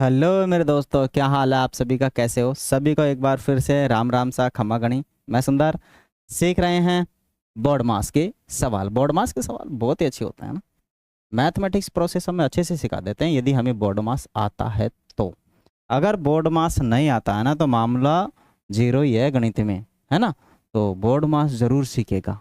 Hello मेरे दोस्तों, क्या हाल है आप सभी का? कैसे हो? सभी को एक बार फिर से राम राम सा खमा गणी। मैं सुंदर। सीख रहे हैं बोर्ड मास के सवाल। बोर्ड मास के सवाल बहुत ही अच्छे होते हैं ना। मैथमेटिक्स प्रोसेस हमें अच्छे से सिखा देते हैं यदि हमें बोर्ड मास आता है तो। अगर बोर्ड मास नहीं आता है ना तो मामला जीरो ही है गणित में, है ना। तो बोर्ड मास जरूर सीखेगा।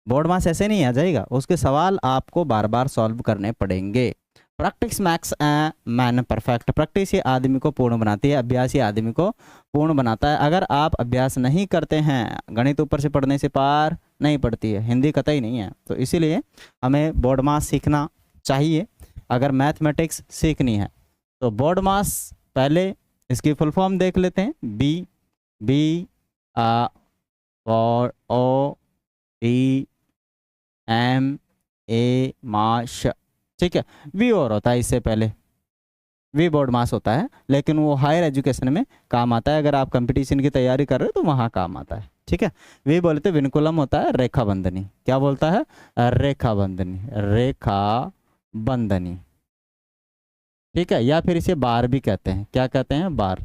बोर्ड मास ऐसे नहीं आ जाएगा, उसके सवाल आपको बार बार सॉल्व करने पड़ेंगे। Practice makes man perfect. Practice ही आदमी को पूर्ण बनाती है, अभ्यास ही आदमी को पूर्ण बनाता है। अगर आप अभ्यास नहीं करते हैं, गणित ऊपर से पढ़ने से पार नहीं पड़ती है, हिंदी कतई नहीं है। तो इसीलिए हमें बोर्ड मास सीखना चाहिए अगर मैथमेटिक्स सीखनी है। तो बोर्ड मास पहले इसकी फुल फॉर्म देख लेते हैं। बी बी आ और ओ टी एम ए माश, ठीक है। वी और होता है इससे पहले, वी बोर्ड मास होता है, लेकिन वो हायर एजुकेशन में काम आता है। अगर आप कंपटीशन की तैयारी कर रहे हो तो वहाँ काम आता है, ठीक है। वी बोलते विनकुलम होता है रेखा बंधनी। क्या बोलता है? रेखा बंधनी, रेखा बंधनी, ठीक है। या फिर इसे बार भी कहते हैं। क्या कहते हैं? बार।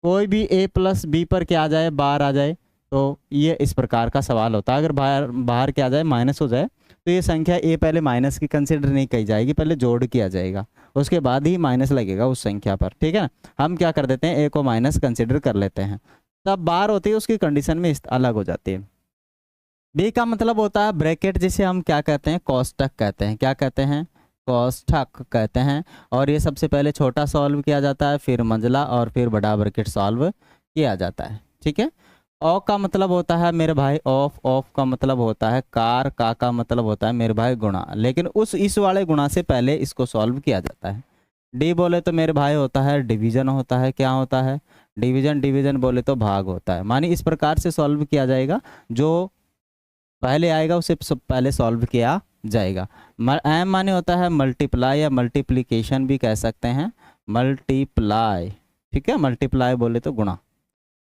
कोई भी ए प्लस बी पर क्या आ जाए, बार आ जाए, तो ये इस प्रकार का सवाल होता है। अगर बाहर बाहर क्या आ जाए, माइनस हो जाए, तो ये संख्या ए पहले माइनस की कंसिडर नहीं की जाएगी, पहले जोड़ किया जाएगा, उसके बाद ही माइनस लगेगा उस संख्या पर, ठीक है ना। हम क्या कर देते हैं, ए को माइनस कंसिडर कर लेते हैं, तब बार होती है, उसकी कंडीशन में अलग हो जाती है। बी का मतलब होता है ब्रैकेट, जिसे हम क्या कहते हैं, कोष्ठक कहते हैं। क्या कहते हैं? कोष्ठक कहते हैं। और ये सबसे पहले छोटा सॉल्व किया जाता है, फिर मंझला और फिर बड़ा ब्रैकेट सॉल्व किया जाता है, ठीक है। औ का मतलब होता है मेरे भाई ऑफ, ऑफ का मतलब होता है कार, का मतलब होता है मेरे भाई गुणा, लेकिन उस इस वाले गुणा से पहले इसको सॉल्व किया जाता है। डी बोले तो मेरे भाई होता है डिवीजन होता है। क्या होता है? डिवीजन। डिवीजन बोले तो भाग होता है। मानी इस प्रकार से सॉल्व किया जाएगा, जो पहले आएगा उसे सब पहले सॉल्व किया जाएगा। एम माने होता है मल्टीप्लाई या मल्टीप्लिकेशन भी कह सकते हैं, मल्टीप्लाई, ठीक है। मल्टीप्लाई बोले तो गुणा।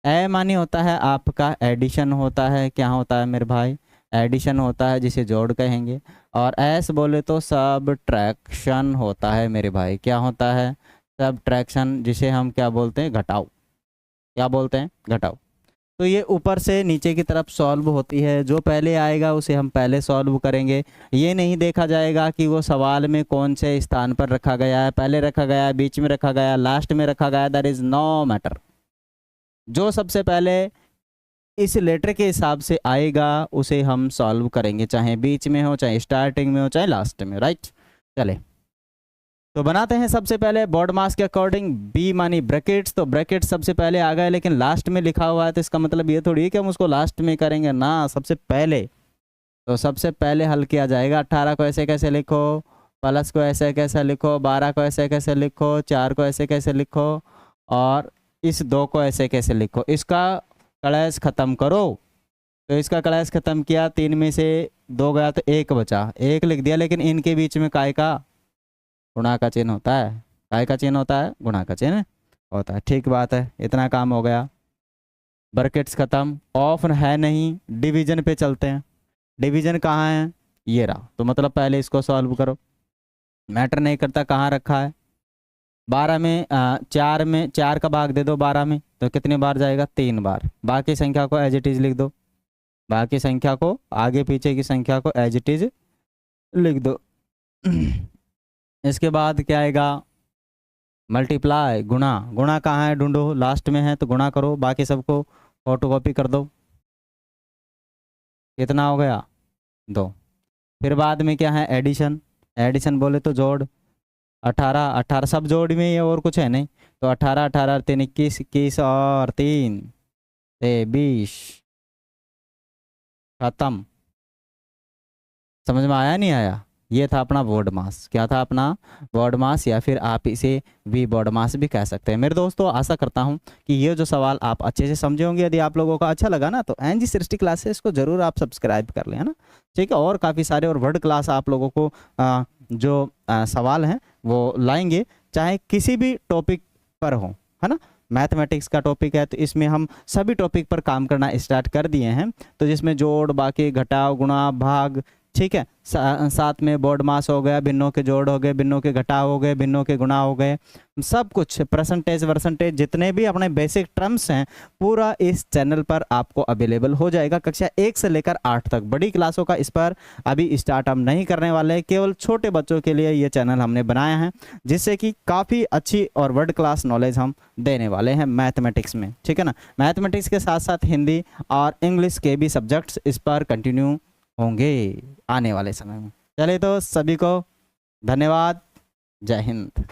ए मानी होता है आपका एडिशन होता है। क्या होता है मेरे भाई? एडिशन होता है, जिसे जोड़ कहेंगे। और एस बोले तो सबट्रैक्शन होता है मेरे भाई। क्या होता है? सबट्रैक्शन, जिसे हम क्या बोलते हैं, घटाव। क्या बोलते हैं? घटाव। तो ये ऊपर से नीचे की तरफ सॉल्व होती है, जो पहले आएगा उसे हम पहले सॉल्व करेंगे। ये नहीं देखा जाएगा कि वो सवाल में कौन से स्थान पर रखा गया है, पहले रखा गया है, बीच में रखा गया है, लास्ट में रखा गया है, दैट इज नो मैटर। जो सबसे पहले इस लेटर के हिसाब से आएगा उसे हम सॉल्व करेंगे, चाहे बीच में हो, चाहे स्टार्टिंग में हो, चाहे लास्ट में, राइट। चले तो बनाते हैं सबसे पहले बोर्ड मास के अकॉर्डिंग। बी मानी ब्रैकेट्स, तो ब्रैकेट सबसे पहले आ गए, लेकिन लास्ट में लिखा हुआ है, तो इसका मतलब ये थोड़ी है कि हम उसको लास्ट में करेंगे ना, सबसे पहले। तो सबसे पहले हल किया जाएगा। 18 को ऐसे कैसे लिखो, प्लस को ऐसे कैसे लिखो, 12 को ऐसे कैसे लिखो, 4 को ऐसे कैसे लिखो, और इस 2 को ऐसे कैसे लिखो। इसका कलश खत्म करो। तो इसका कलश खत्म किया, 3 में से 2 गया तो 1 बचा, 1 लिख दिया, लेकिन इनके बीच में काय का? गुणा का चिन्ह होता है। काय का चिन्ह होता है? गुणा का चिन्ह होता है। ठीक बात है, इतना काम हो गया। ब्रैकेट्स खत्म, ऑफ है नहीं, डिवीजन पे चलते हैं। डिवीजन कहाँ है? ये रहा। तो मतलब पहले इसको सॉल्व करो, मैटर नहीं करता कहाँ रखा है। 12 में 4 में 4 का भाग दे दो 12 में, तो कितने बार जाएगा? 3 बार। बाकी संख्या को एज इट इज लिख दो, बाकी संख्या को, आगे पीछे की संख्या को एज इट इज लिख दो। इसके बाद क्या आएगा? मल्टीप्लाई, गुणा। गुणा कहाँ है? ढूंढो, लास्ट में है तो गुणा करो, बाकी सबको फोटोकॉपी कर दो। कितना हो गया? 2। फिर बाद में क्या है? एडिशन। एडिशन बोले तो जोड़। 18 18 सब जोड़ में ही है, और कुछ है नहीं। तो 18 18 3 21 21 और 3 20, खत्म। समझ में आया नहीं आया? ये था अपना बोर्ड मास। क्या था अपना? बोर्ड मास, या फिर आप इसे वी बोर्ड मास भी कह सकते हैं। मेरे दोस्तों, आशा करता हूं कि ये जो सवाल आप अच्छे से समझे होंगे। यदि आप लोगों को अच्छा लगा ना, तो एनजी सृष्टि क्लासेस को जरूर आप सब्सक्राइब कर लें, है ना, ठीक है। और काफ़ी सारे और वर्ल्ड क्लास आप लोगों को जो सवाल हैं वो लाएंगे, चाहे किसी भी टॉपिक पर हो, है ना। मैथमेटिक्स का टॉपिक है तो इसमें हम सभी टॉपिक पर काम करना स्टार्ट कर दिए हैं। तो जिसमें जोड़, बाकी, घटाव, गुणा, भाग, ठीक है। साथ में बोर्ड मास हो गया, भिन्नों के जोड़ हो गए, भिन्नों के घटाव हो गए, भिन्नों के गुणा हो गए, सब कुछ परसेंटेज वर्सेंटेज जितने भी अपने बेसिक टर्म्स हैं पूरा इस चैनल पर आपको अवेलेबल हो जाएगा। कक्षा 1 से लेकर 8 तक। बड़ी क्लासों का इस पर अभी स्टार्ट हम नहीं करने वाले, केवल छोटे बच्चों के लिए ये चैनल हमने बनाया है, जिससे कि काफ़ी अच्छी और वर्ल्ड क्लास नॉलेज हम देने वाले हैं मैथमेटिक्स में। ठीक है ना। मैथमेटिक्स के साथ साथ हिंदी और इंग्लिश के भी सब्जेक्ट्स इस पर कंटिन्यू होंगे आने वाले समय में। चलिए तो सभी को धन्यवाद। जय हिंद।